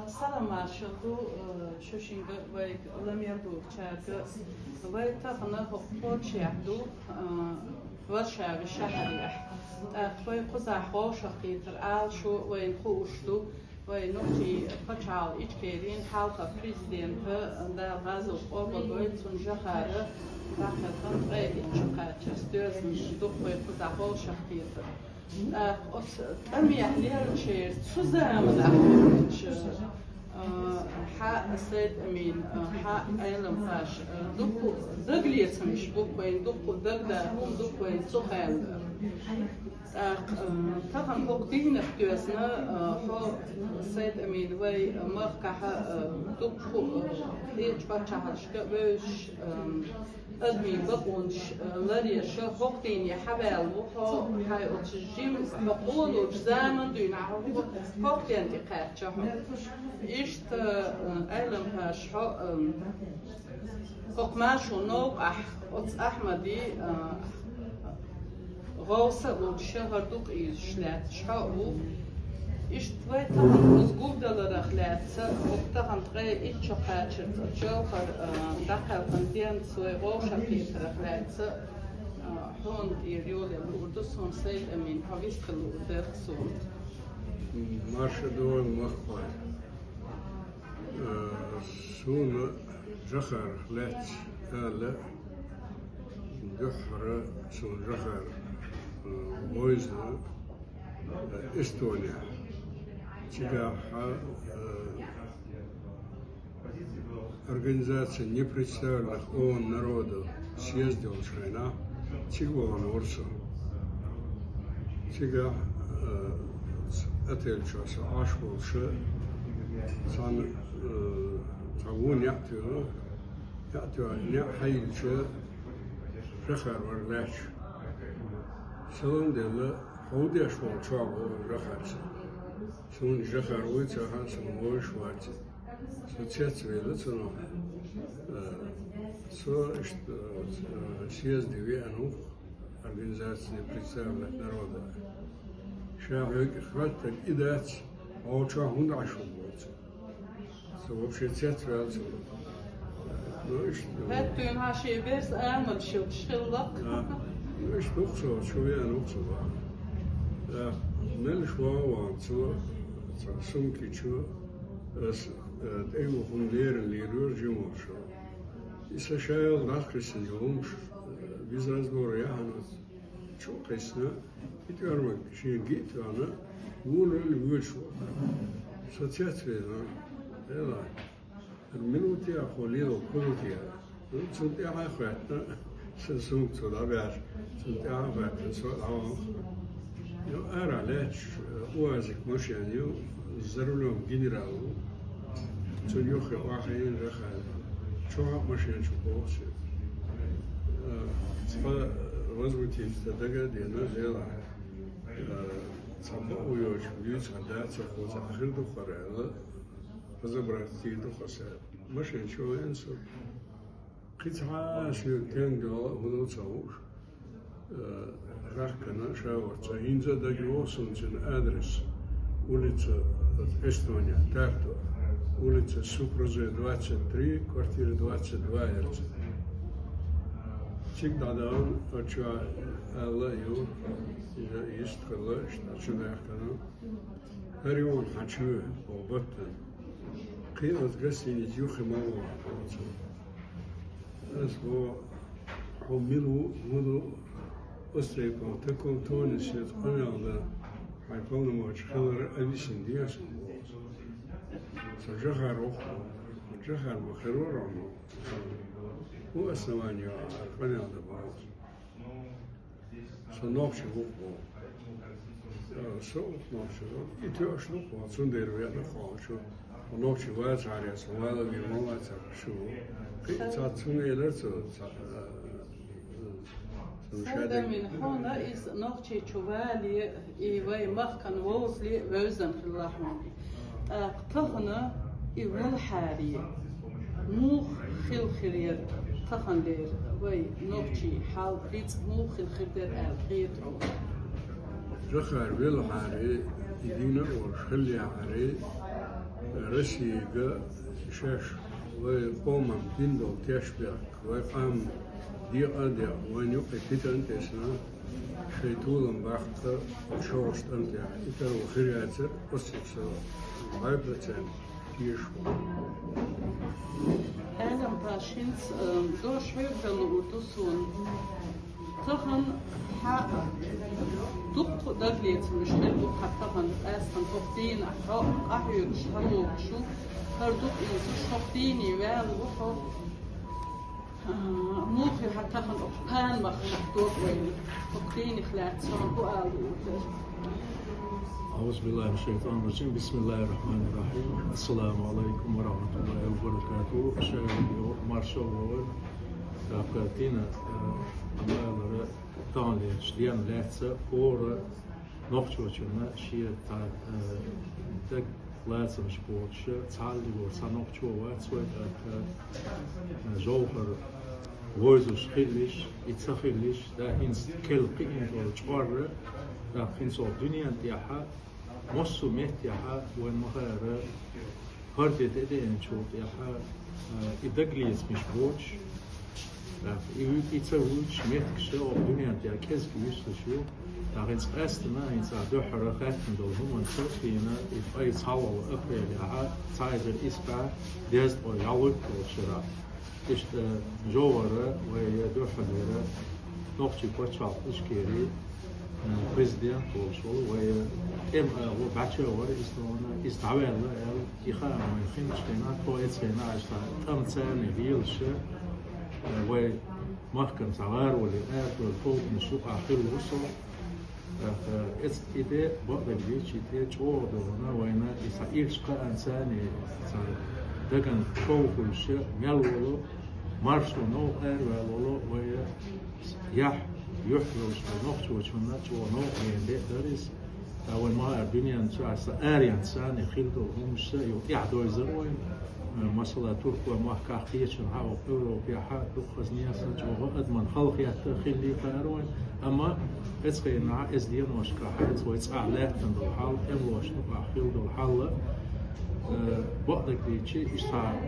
سلام عشقو شوشینگ وی لمیردو چرگ وی تفنه خود شیعدو ورشاوی شهریه وی قزح خوش خیتر آل شو وی خوشدو وی نوتی پچال ایچ کردین حالتا پریزیدنت در غزو قابل وی تون جخاره داخلتن وی ایچ قاچه ستوزن دو وی قزح خوش خیتر أمي ليرشير سوزام داخل حق سيد أمين حق أيلم فاش دكو دقليت مش بوكوين دكو دقدا دكوين سخال طبعا فوق دينا فتوسنا هو سيد أمين وي مركح دكو ليش بتشهرشك ويش أدمي بقونش لريش فوق ديني حبال وهو هاي أتجيم بقولو جزامن دين عهو فوق ديني قاتشه إشت أيلم هاش فوق ماشو نوقح أتس أحمدي غوصة والشهر دوق إيشلات شحو إشت وي تهم مزقوب دل رخلات وقتهم تغي إيش قاتشر تجوهر دخل فندين سوي غوشة في رخلات هون يريول الأردس هون سيد أمين حويس خلو درسون مرشدو المخبر سون جخر لات آلا دحر سون جخر مويزنا استونيا تجاها организация непредставленных ООН народов съездил Шайна, Тигван Урсу, Тига отель часа Ашволша, сан Тавун Яктю Няхайча, Рахар Варляч, Салон Дела, Хаудеш Волчаву Рахарса. Сун Жахаруй Цахан Самой Шварти. Соцсеть цену. Съезд Вену организации представленных народа. Шахик хватит и дать, а уча хундашку будет. Вообще цвет велся. Ну и что? هاتو هاشي بس أعمل شو تشلق. Ну и что شوية نقصوا. نل شوان شو سمكي شو أيوه فندير اللي يرجع مرشوا. إذا شايل داخل اليوم بيزازبور يعني شو قسنا يتعرف شيء جيت أنا مو اللي بيشوا. سوتشات فينا يلا المنوتي أخولي وكلوتي سنتي عاقبتنا سنسوق صدا بير سنتي عاقبتنا سواء يو أرى ليش وازك مش يعني زرولهم جنرال تنيوخي واحين رخال شو مش يعني شو بوس سبا وزبتي تدقى دينا زيلا سبا ويوش بيوت عدات سخوز آخر دخورة فزبرتي دخوسة مش يعني شو ينسو قطعة سيوتين دول هدو تصوش Рахкана шаворца. Инза дагио сунцин адрес. Улица Эстония, Тарту. Улица Супрозе 23, квартира 22 Эрца. Чик дадан, оча Алла ю, ист хала, штачу дахкана. Харион хачу, обаттан. Қият гасини юхи мало. Асбо حملوا منذ أسرع تكون تونس يتقنع على حيقولنا ما تشخلر أبيسن دياسن سجخر أخرى جخر مخرور عنه هو الثمانية القنع على بعض سنوبش بوكو سوق نوبش يتوش نوبو سندير ويانا خالشو ونوبش واز على سوالا بيمولا تشو قيت سنيلر سيدا من هنا إس نوتشي شوالي إيوي مخكن ووزلي وزن في اللحم قطهنا إيوال حاري موخ خيل خير تخن لير وي نوتشي حال قيت موخ الخير الخير جخر ويل حاري دينا ورخلي حاري Россия شاش وقوم ديندو تشبع وقام دي أدي ونيو قتيتن تسنا شيطولن بحث شورشت أنت إتر وخيرات أسيسر بايبلتن تيشو أنا باشينس دوش ويبدلو تسون تخن حق دق دقليت مش حلو حتى هن أصلا تقدين أحيو شهلو شو هردوك إنسو شخديني والوحو موخي حتى هن أقان مخدوك وين تقديني خلات سنبو آلو أعوذ بالله من الشيطان الرجيم بسم الله الرحمن الرحيم السلام عليكم ورحمة الله وبركاته شاهدوا مارشال تاكاتينا أمالر تانلي شديان لاتسا فور نوختوچنا شيء تاك لازم سبورتش تعالي ورسا نوختوا سويت جوهر ووزوش خيلش يتسخيلش دا هنس كل قيم جوار دا هنس الدنيا تاعها مصو مهتاعها وين مغير هردت إدين شوف تاعها إدقليز مش بوتش يتسويش مهتكش الدنيا تاع كيز كيشتشو دا هنس قاستنا هنس دوحر خاتم دولهم ونسوفينا إفاي صالو أقريل تاعها تايزر إسبع ديزد أو يالوك وشرا إشت جوهر وهي دوحر نوختي بوتشال إشكيري بريزيدنت وشو وهي وبعشور استعمل إخاء من خمس سنوات كويس هنا عشان كم سنة بيلش ومحكم صغار واللي والفوق نشوف آخر وصل إذا بعد الجيش إذا شو دونا وين إسرائيل شقة إنساني دكان شوف الشيء ملولو مارشو نو ولولو وهي يح يحلوش بنقطة وشنا شو نوع من درس أول ما الدنيا نشاس أريان سان خلده هم شيء يعدو يزروين مثلا تركيا ما كاخية شنها أوروبا حد دخزنيا سجوا أدمن خلق يتخلي فاروين أما إسقينا إزدين وشكاحات ويتعلق من الحال إم وش نبع خلده الحال بعدك دي شيء إشتاع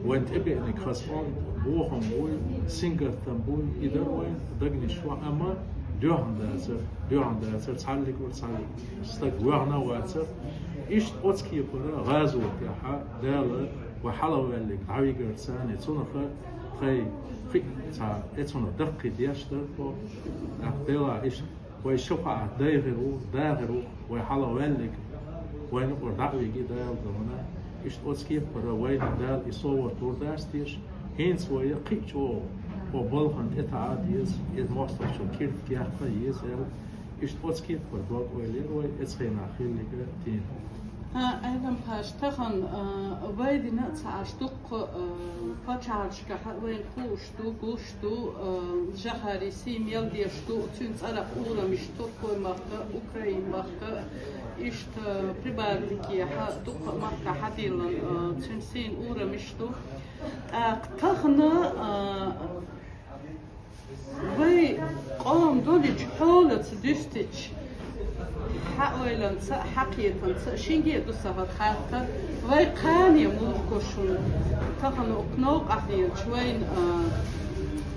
وين تبي إنك خصفان بوهم بوي سينجر تنبوي يدروين دقني شو أما دوهم دازر تعلق وتعلق استك وعنا واتر إيش أتكي برا غازو تاعها دال وحلو اللي عوي قرصان يتونخ خي تاع يتون دقي دياشتر فو دلا إيش ويشوفع داغرو وحلو اللي وين وردعوي دال دونا إيش أتكي برا وين دال يصور تورداستيش هينس ويقيتشو وبلغن إتعاديز المصدر شو كيف كيف يزال إيش أتكي برا ويليروي إتخينا خيلي تين أيضا باشتغن ويدي نتاع شدق فاتشارشك وين خوشتو قوشتو جهاري سيم يلدي شتو تنس على أولى مش تركو مخا أوكراين مخا إشت بريبارليكي دق مخا حديلا تنسين أولى مشتو اقتغنا وي قام دولي جحولة دستش حاولن حقيقة شيء دوسها خاطر ويقاني موكوشون تخن أقنوق أحيل شوين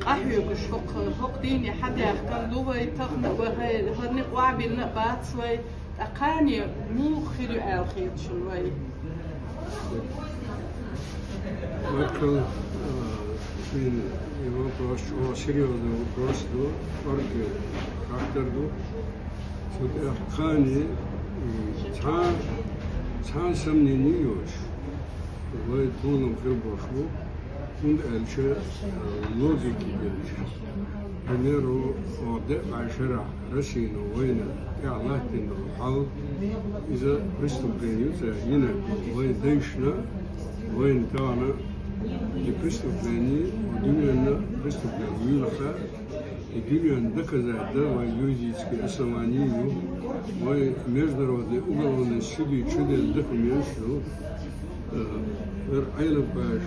أحيوك شوق ديني حد يحكم دوبي تخن وهاي هرنق وعبل نبات شوي أقاني مو خيرو ألخير شوي وكل من вопрос о серьезный вопрос до porque характер до خاني цан сомнений ёш вы тоном хребошлу und эльше логики гелиш примеру оде ашера расину война ялатин хал из-за преступления зина война дышна война тана и преступление дюняна преступление юлха Юлиан доказать, да, юридические основания, международные уголовные суды, чудес документ, что Айлов Баш,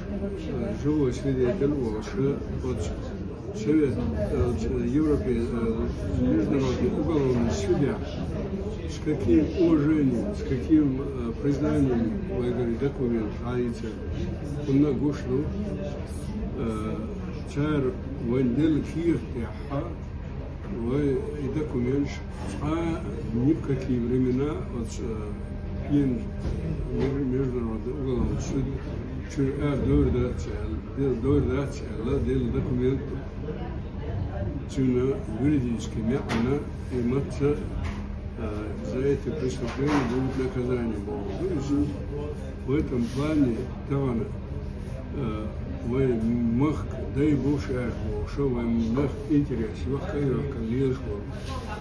живой свидетель, от Совет Европы, международный уголовный судья, с каким уважением, с каким признанием вы говорите, документ хранится. Он на гушлу царь вандел киртяха, вы и документ, а ни в какие времена от пьян международный уголовный суд дойрдация, дел документ, цена юридически мягко и матца за эти преступления будут наказания. В этом плане тавана вы мах дай бушах, что вы мах интерес, вахкаю калишку,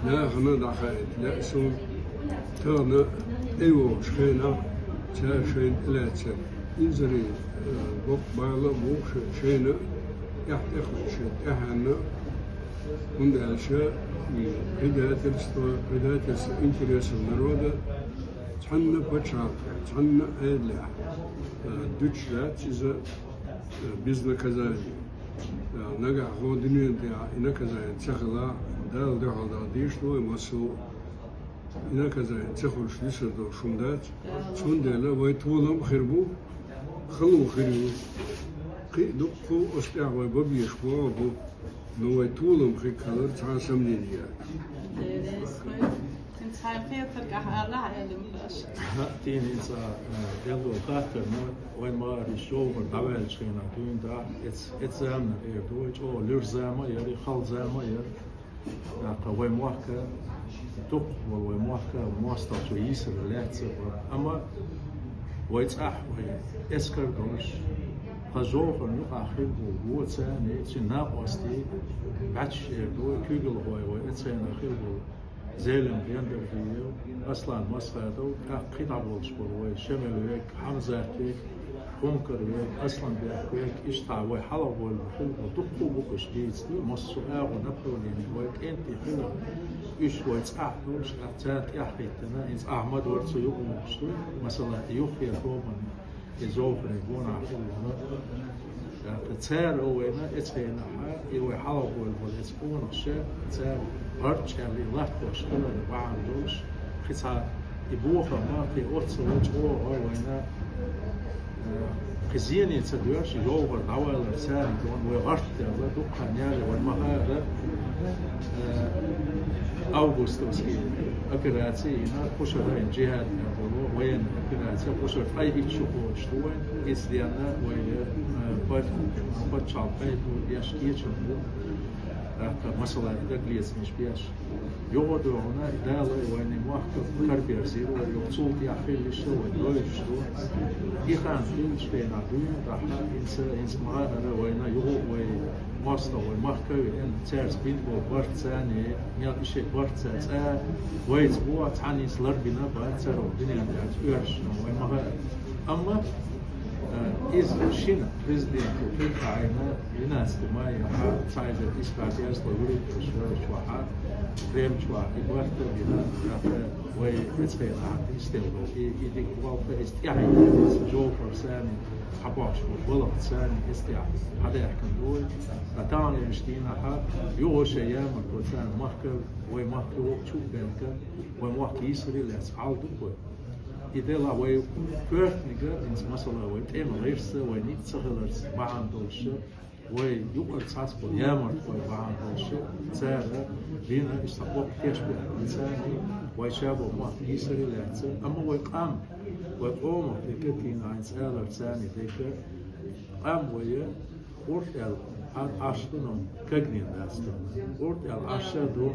لا غنى حائط لا سون تغنى أيوة شخينا شين لا تسل إنزري بق بالا بوش شينا يحتاج شيء إحنا من الأشياء بداية الإنترس المرودة تحنا بتشار تحنا أيدلع دوتشلات إذا بيزنا كذاني نجح هو دنيا إنا كذاني تخلا دال دخل داديش لو مسو إنا كذاني تخل شليسر دو شمدات شمدلا ويتولم خربو خلو خربو قي دقو أستع وببيش بوابو نو يتولم خي كلر تعسم ليا تين إنسا يلو قاتل وين ما ريشوا والدعوة شينا دوين دا إتزام إيردوج أو لرزامة يري خال زامة ير وين موحكة توق وين موحكة ومواصلة شويسر لاتسر أما ويتأح وين إسكر دوش خزوق النقع خيبو هو تاني تناق وستي بعدش إيردوج كيقل هو ويتسين خيبو زيلم بيندر فيه أصلاً مسخدو قطع بولشبور وشمل ويك حمزاتك كونكر ويك أصلاً بيك إشتع وحلب والبخل وتقو بوكش بيتي مصر آغو نبرولين ويك أنت خلا إيش ويتسعح دولش أعتاد يحريتنا إنس أحمد ورسو يقوم بشتوي مثلا يوخي الرومان يزوفر يقون عفلنا تسار أوينا إتفينا حا يوي حلب والبوليسبون الشيء تسار هرش اللي لحظة شكله بعد دوش خصها يبوخا ما في أوتس وجهه وينا خزيني تدوش يوغر دعوة الرسالة دون وغرت الله دقها نيالي والمهارة أوغوستوسكي أكراتي هنا خشر إن جهاد نقوله وين أكراتي خشر أي شيء شتوين إسديانا ويا بتشال بيت يشكي شنو مثلا إذا قليس مش بيش يقعدوا هنا دالة وين موحكة كربير زيرو ويقصول يحفل الشو ويدوي الشو يخان فيلش بين عدوين راح إنس مغادرة وين يقعد ومواصلة ومحكة وين تارس بين وبرت ثاني ميال إشي برت ثاني ويتبوع تعني سلر بنا بعد سر الدنيا عند أرش وين مغادرة أما إذا شينا بريزيدنت في عينا لناس ما يحا سايد الإسبانيا يصلون شوحات ريم شوح يبغى بنا ويتسبيل عن يستوعب يديك والله استيعاب جوفر سامي حباش والله سامي استيعاب هذا يحكي دول أتاني مشتينا حا يوش أيام الكوتان محكر ومحكي وقت شو بينك ومحكي يسري لأسعال دول إذا لا وي بيرتنيجا إنس مثلا وي تعمل غيرسة وي نيت سهلرس بعان دولشة وي يقعد تحسبه يامر وي بعان دولشة تسارة بينا استقوق يشبه إنساني وي شابه ما يسري لاتسا أما وي قام وي قوم ديكا كينا عين سالر تاني ديكا قام وي قرط عشتنهم كجنين داستون قرط عشتنهم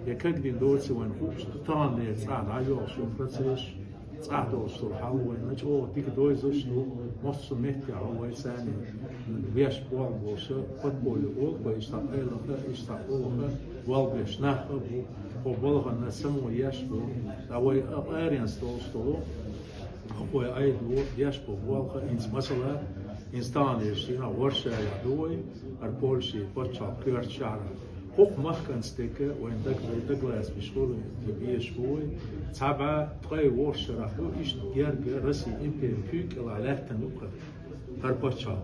يكجنين دولسي وين خوبش تطاني تساعد عيوش وفرسيش تعالوا الصراحة ونجوا ديك دويزوش نو مصر مهتي عوي ساني بيش بوال بوشة قد بولي أول بيشتاقيل يشتاقوها والبيش ناخب وبلغ النسمو يشبو عوي أريان ستولو عوي أيدو يشبو بوالغ إنس مثلا إنستان يشتينا ورشة يعدوي أربولشي بطشا كيرت شعر حق محكن ستيكا وين دقلاس بشغل يبيش بوي تابع تغي ورش راحو إيش يرجع رسي إمبير فيك على لهتا نقطة هربتشا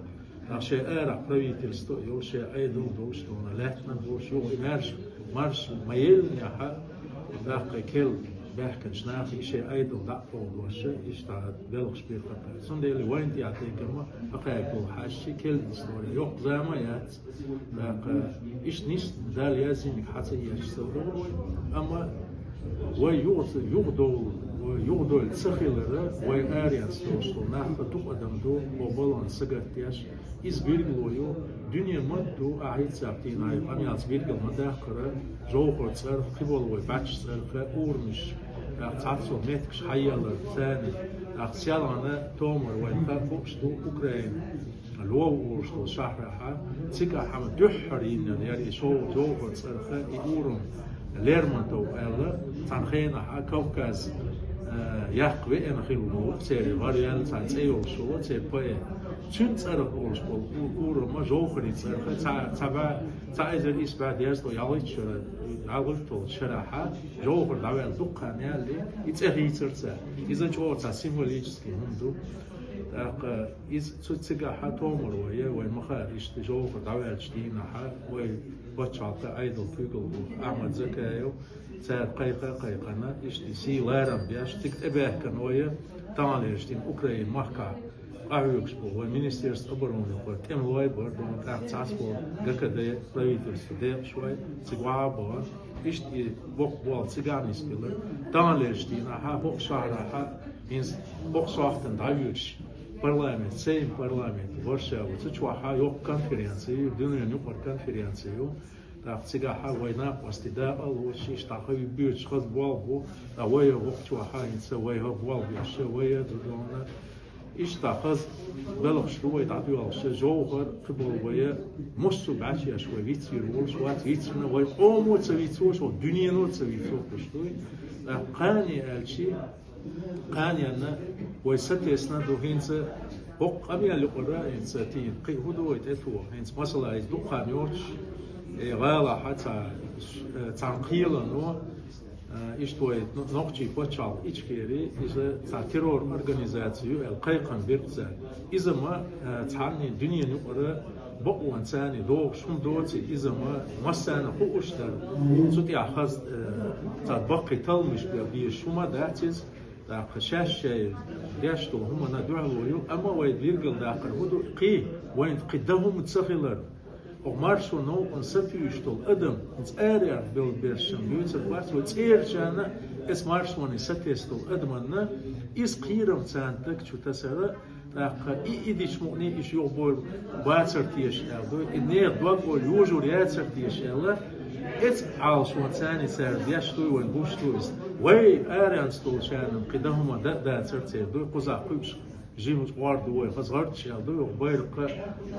عشان أرع بريت الستو يقول شيء أيضا دوش دونا لهتا دوش يو مارش مايل نحا ذاك كل بحكن شناخ شيء أيضا دعوة وشيء يشتغل بلغ شبير قطع سنديل وين تعطي كلمة أقايل حاشي كل إستوري يوق زمايات إيش نيس دال يازين حتى يشتغل أما ويغدول تسخيلر ويأريان ستوستو ناخد تقدم دو وبالان سجرتياش إزبيرجلويو دنيا مدو أعيد سابتين عيب أمي أزبيرجل مداخرة جوهر تصرف قبل ويباتش تصرف أورمش تعطسو متكش حيالر ثاني أخسيالنا تومر وينفاقوش دو أوكرين الوو ورشتو شهرها تيكا حما دحرين يعني شو جوهر تصرف أورم ليرمونتو ألا تنخينا كوكاز يحقوي أنا خيلو سير غاريال تايل شو سير باي تون تصرف أولش بول أورو ما جوهري تصرف تعيزر إسباد يزدو ياليتو شرحة جوهر دعوال دقان يالي يتأخي ترسا إذا جوهر سيمبوليجسكي همدو إذا تتسقى تومر ويا والمخار جوهر دعوال جدينا وي بتشعط أيضا فيقل أحمد زكايو ساد قيقنا إشتي سي لارم بياش تكتبه كنوية تاني إشتين أوكرين محكا أهيوكس بو والمينستيرس أبرون يقول تيم لوي بردون تعصب جكده بريترس ده شوي تجوا بو إشتي بوال تجاني سكيلر تاني إشتين بوك شهرها إنس بوك صاحتن دايوش parlament, sejm parlament u Varšavu, tsučuaha jok konferenciju, dunja njukar konferenciju, tak cigaha vojna postida aluši, štaha i bio čhaz bolbu, a voja vokčuaha insa voja bolbu, še voja dudona, اشتاقز بلغ شوي تعطيه على الشجوهر قبل ويا مصو بعشي شوي فيتيرول شوي فيتيرنا ويا قومو تسويتوش والدنيا نو تسويتوش شوي قاني الشي قاني أنا ويستيسنا دو هينز بق أبي اللي قرأ هينز تين قي هدو يتأتو هينز مثلا يدو قانيوش غالا حتى تنقيلا نو isto je noći počal ičkeri za teror organizaciju el qayqan birtsa izama tani dünya nuqra boqwan tani do shum doci izama masana xushtar suti ahaz ta baqi talmish bi shuma datiz da khashash yashto huma nad'u ama wayd virgil da qarhudu qi wayn qidahum tsafilar ومارشو نو انسفيشتول ادم انس اريا بيل بيرشن يوتر بارتو تيرجانا اس مارشو ني ستيستول ادمنا اس قيرم تانتك شو تسرا اق ايديش موني ايش يوبول باترتيش الدو اني دوغو يوجور ياترتيش الا اتس عالش وتاني سار دياشتو وين بوشتوز وي اريان ستول شانم قدهما دا ترتير دو قزا قوش جيمس وارد وي خزغرت شالدو وبيرق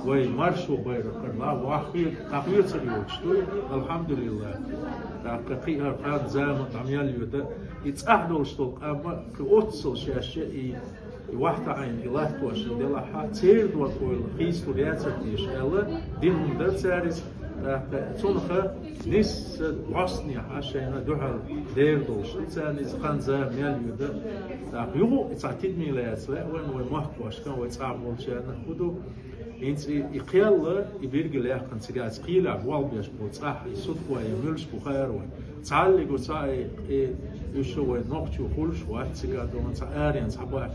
وي مارشو بيرق لا واخير تقوير سريوتشتو الحمد لله تقيها قاد زام عميال يودا يتصاحدوا شتو اما كوتسو شاشه واحد عين الله توش ديلا حاتير دو كل خيس ورياتش الا دين مدر ساريس تونخه نيس واسني حاشينا دوحل دير دوش تاني زقان زام ميال يودا يو اتعتيد ميلات لا وين محكوش كان ويتصعبوا شانا خدو انت يقيل يبيرجل يحكن تجاز قيلع والبيش بوصح يصدقوا يملش بخير تعلق وصاي يشو نقطو خلش واحد تجادون تعارين صحبات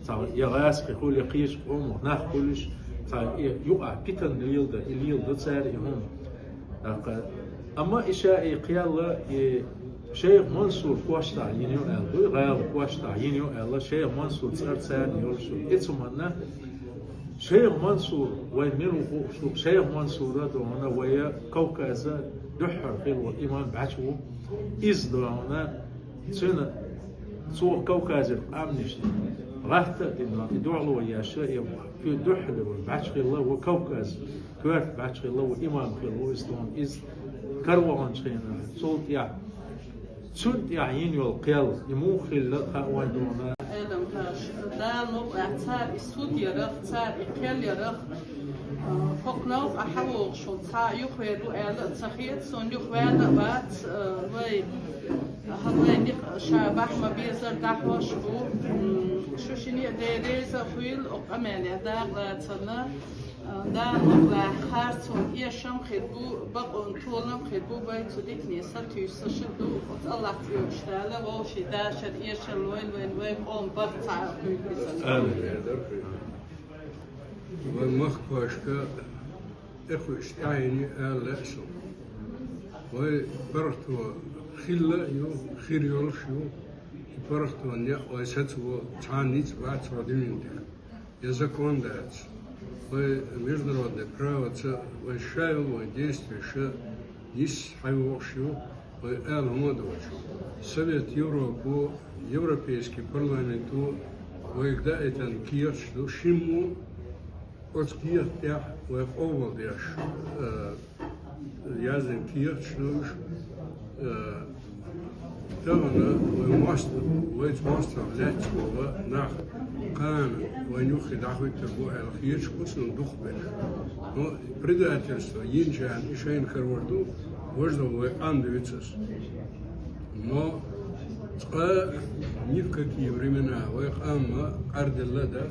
تاع يغاس يقول يقيش قوم ناخ كلش تاع يقع بيتن اليلد تساري هم اما اشاء قيل شيخ منصور كواشتا ينيو ال غير كواشتا ينيو ال شيخ منصور تسرسان يولشو اتمنى شيخ منصور وين ميرو شيخ منصور دونا ويا كوكازا دحر في الإمام بعشو إزدرانا سنة سو كوكازا أمنش غهت يدعو ويا شيء في دحر بعشق الله وكوكاز كوارث بعشق الله وإمام في الله إزدون إز كروان شينا صوت يا سنت يعين يلقيل يموخل لقاوان دونا آدم هاش دانو اعتار السود يرخ تار إقيل يرخ فوقناو أحوغ شو تا يخويدو آلة تخيط سون يخويدو بات وي هذا شابح ما بيزر دحوش بو شو شني ديريزا خويل أمانة داغ لاتنا دان لا خارسون يشم خدبو بقون طولم خدبو بيتو ديك نيسا تيسا شدو الله تيوشتالا وشي داشر يشل وين قوم برتع ومخواشكا اخو اشتعيني آل لأسو وبرتو خلا يو خير يولشيو برتو نيا ويساتو تانيت بعد صادمين ديك يزاكون داتس международное право, шайл, действие, есть хайвошью, элмодовичу. Совет Европы, Европейский парламент, когда это киевский, шиму, от киевтя, овладяш, язык киевский, تغنى ويتواصل لاتوا ناخ قام ونوخي دعوة تبوع الخير شخصنا دخبر предательство ينجان إشين خروردو وجدوا وأندويتس но ни в какие времена ويقام قرد الله دات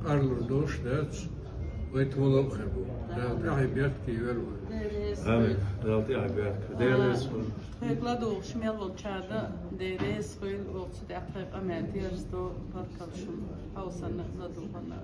قرد دوش دات ويتولم خربو ده عبيات كيولو آمين رالتي عبيات ديرس Gladul šmjelo čada, da je res koji ovcu da je amedijers do parkalšum, hausan na duhana.